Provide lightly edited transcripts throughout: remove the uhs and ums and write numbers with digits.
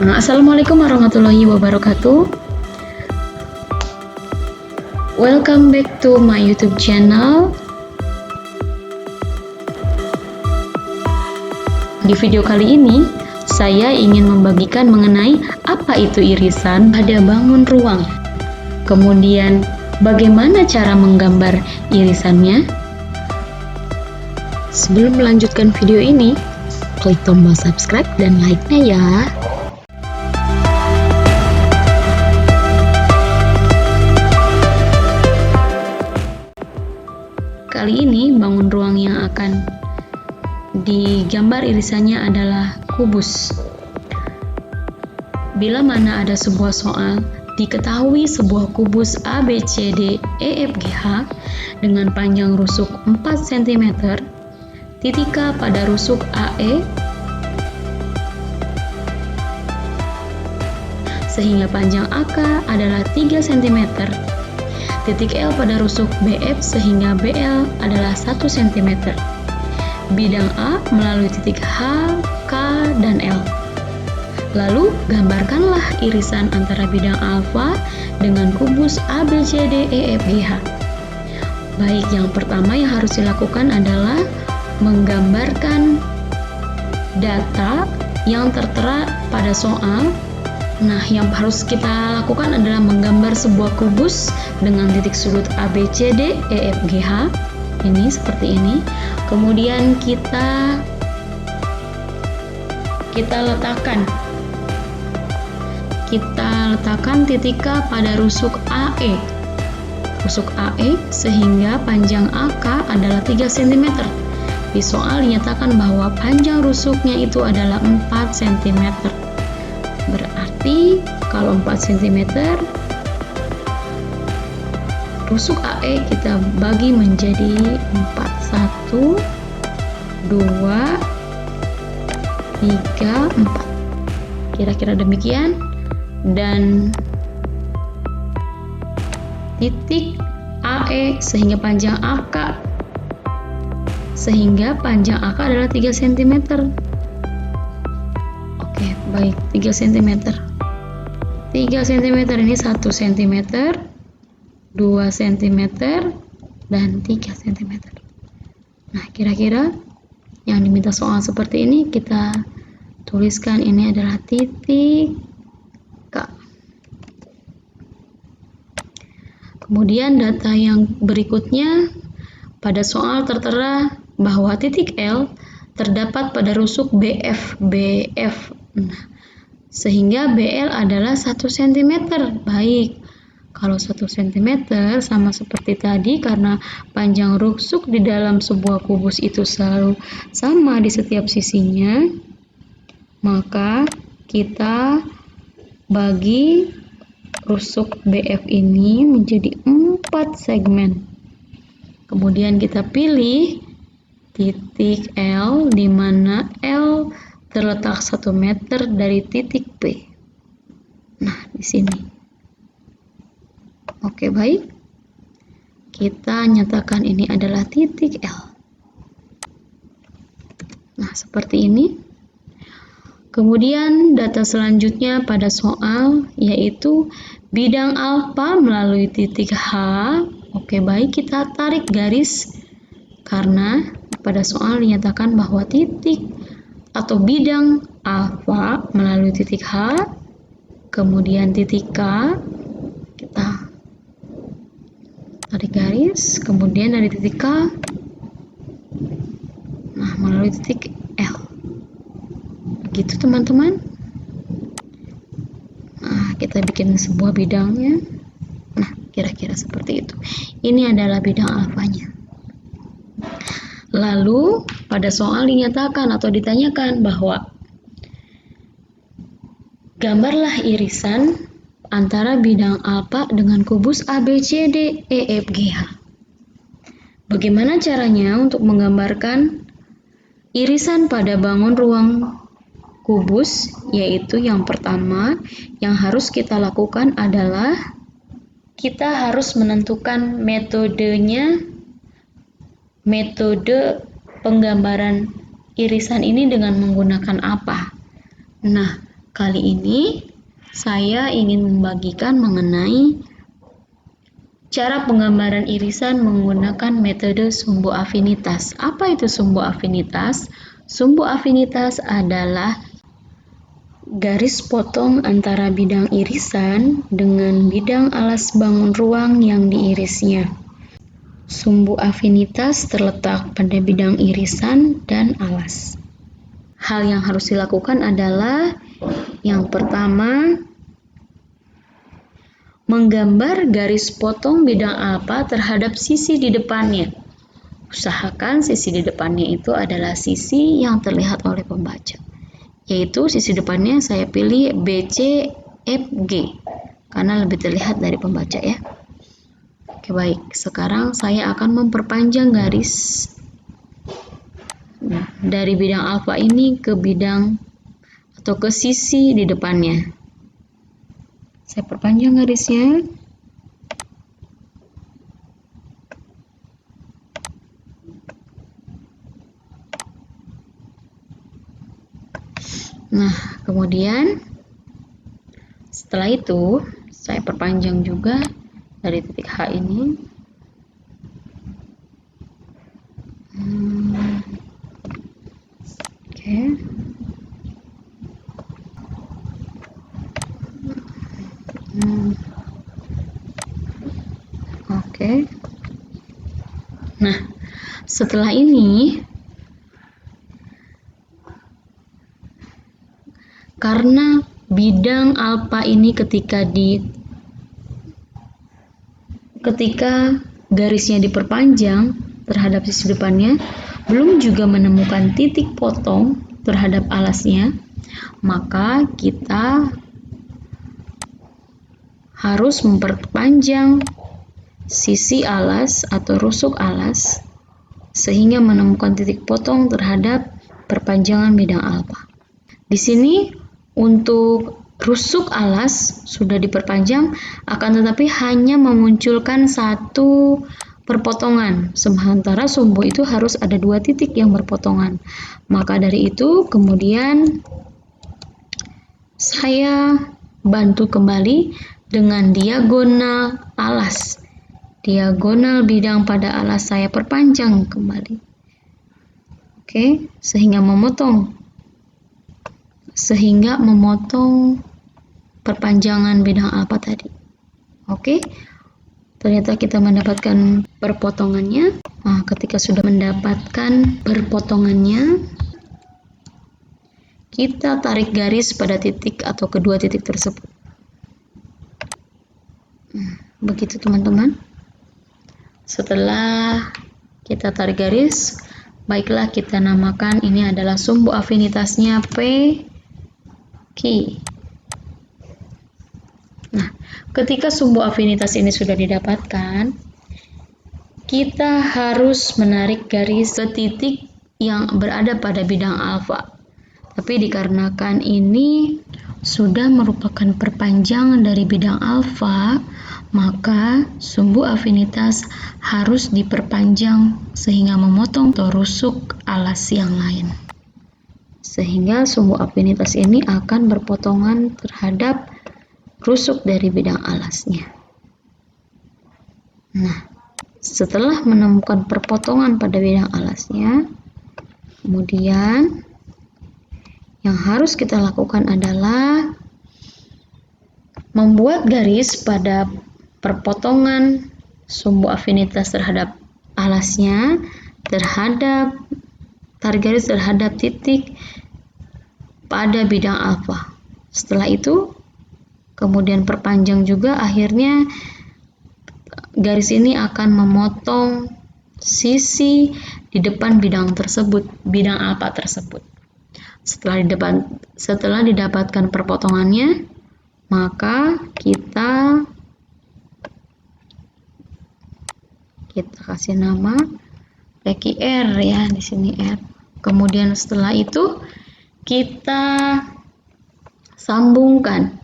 Assalamualaikum warahmatullahi wabarakatuh. Welcome back to my YouTube channel. Di video kali ini, saya ingin membagikan mengenai apa itu irisan pada bangun ruang. Kemudian, bagaimana cara menggambar irisannya? Sebelum melanjutkan video ini, klik tombol subscribe dan like-nya ya. Kali ini bangun ruang yang akan digambar irisannya adalah kubus. Bila mana ada sebuah soal, diketahui sebuah kubus A, B, C, D, E, F, G, H dengan panjang rusuk 4 cm, titik K pada rusuk AE, sehingga panjang AK adalah 3 cm, titik L pada rusuk BF sehingga BL adalah 1 cm. Bidang A melalui titik H, K, dan L. Lalu, gambarkanlah irisan antara bidang alfa dengan kubus A, B, C, D, E, F, G, H. Baik, yang pertama yang harus dilakukan adalah menggambarkan data yang tertera pada soal. Nah, yang harus kita lakukan adalah menggambar sebuah kubus dengan titik sudut A, B, C, D, E, F, G, H. Ini seperti ini. Kemudian kita letakkan titik K pada rusuk AE. Rusuk AE sehingga panjang AK adalah 3 cm. Di soal dinyatakan bahwa panjang rusuknya itu adalah 4 cm. Berarti kalau 4 cm, rusuk AE kita bagi menjadi 4. 1, 2, 3, 4. Kira-kira demikian. Dan titik AE sehingga panjang AK adalah 3 cm. Oke, baik, 3 cm. 3 cm ini 1 cm, 2 cm, dan 3 cm. Nah, kira-kira yang diminta soal seperti ini, kita tuliskan ini adalah titik K. Kemudian data yang berikutnya, pada soal tertera bahwa titik L terdapat pada rusuk BF. Nah, sehingga BL adalah 1 cm. Baik, kalau 1 cm sama seperti tadi, karena panjang rusuk di dalam sebuah kubus itu selalu sama di setiap sisinya, maka kita bagi rusuk BF ini menjadi 4 segmen. Kemudian kita pilih titik L, di mana L terletak 1 meter dari titik P. Nah, di sini. Oke, baik. Kita nyatakan ini adalah titik L. Nah, seperti ini. Kemudian data selanjutnya pada soal yaitu bidang alfa melalui titik H. Oke, baik, kita tarik garis karena pada soal dinyatakan bahwa titik atau bidang alfa melalui titik H, kemudian titik K, kita tarik garis, kemudian dari titik K, nah, melalui titik L. Begitu, teman-teman. Nah, kita bikin sebuah bidangnya. Nah, kira-kira seperti itu. Ini adalah bidang alfanya. Lalu, pada soal dinyatakan atau ditanyakan bahwa gambarlah irisan antara bidang alfa dengan kubus A, B, C, D, E, F, G, H. Bagaimana caranya untuk menggambarkan irisan pada bangun ruang kubus? Yaitu yang pertama yang harus kita lakukan adalah kita harus menentukan metode penggambaran irisan ini dengan menggunakan apa. Nah, Kali ini saya ingin membagikan mengenai cara penggambaran irisan menggunakan metode sumbu afinitas. Apa itu sumbu afinitas? Sumbu afinitas adalah garis potong antara bidang irisan dengan bidang alas bangun ruang yang diirisnya. Sumbu afinitas terletak pada bidang irisan dan alas. Hal yang harus dilakukan adalah yang pertama, menggambar garis potong bidang alfa terhadap sisi di depannya. Usahakan sisi di depannya itu adalah sisi yang terlihat oleh pembaca. Yaitu sisi depannya saya pilih BCFG karena lebih terlihat dari pembaca ya. Oke, baik. Sekarang saya akan memperpanjang garis dari bidang alfa ini ke bidang atau ke sisi di depannya. Saya perpanjang garisnya. Nah, kemudian setelah itu saya perpanjang juga dari titik H ini. Oke. Oke. Nah, setelah ini karena bidang alfa ini ketika garisnya diperpanjang terhadap sisi depannya, belum juga menemukan titik potong terhadap alasnya, maka kita harus memperpanjang sisi alas atau rusuk alas sehingga menemukan titik potong terhadap perpanjangan bidang alfa. Di sini untuk rusuk alas sudah diperpanjang, akan tetapi hanya memunculkan satu perpotongan, sementara sumbu itu harus ada 2 titik yang berpotongan. Maka dari itu kemudian saya bantu kembali dengan diagonal alas. Diagonal bidang pada alas saya perpanjang kembali. Oke, sehingga memotong perpanjangan bidang alfa tadi. Oke, ternyata kita mendapatkan perpotongannya. Nah, ketika sudah mendapatkan perpotongannya, kita tarik garis pada titik atau kedua titik tersebut. Begitu teman-teman. Setelah kita tarik garis, baiklah kita namakan ini adalah sumbu afinitasnya P Q. Nah, ketika sumbu afinitas ini sudah didapatkan, kita harus menarik garis ke titik yang berada pada bidang alfa. Tapi dikarenakan ini sudah merupakan perpanjangan dari bidang alfa, maka sumbu afinitas harus diperpanjang sehingga memotong atau rusuk alas yang lain. Sehingga sumbu afinitas ini akan berpotongan terhadap rusuk dari bidang alasnya. Nah, setelah menemukan perpotongan pada bidang alasnya, kemudian yang harus kita lakukan adalah membuat garis pada perpotongan sumbu afinitas terhadap alasnya, tarik garis terhadap titik pada bidang alfa. Setelah itu, kemudian perpanjang juga, akhirnya garis ini akan memotong sisi di depan bidang alfa tersebut. Setelah didapatkan perpotongannya, maka kita kasih nama PQR ya, di sini R. Kemudian setelah itu kita sambungkan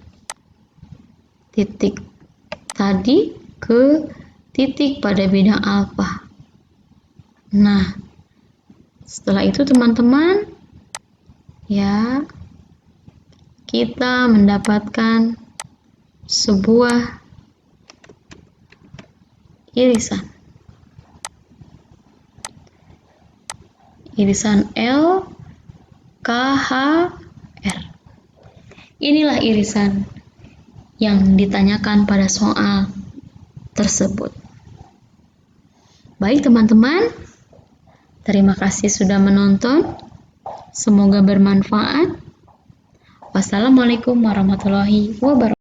titik tadi ke titik pada bidang alfa. Nah, setelah itu teman-teman ya, kita mendapatkan sebuah irisan. Irisan L, K, H, R. Inilah irisan yang ditanyakan pada soal tersebut. Baik teman-teman, terima kasih sudah menonton. Semoga bermanfaat. Wassalamualaikum warahmatullahi wabarakatuh.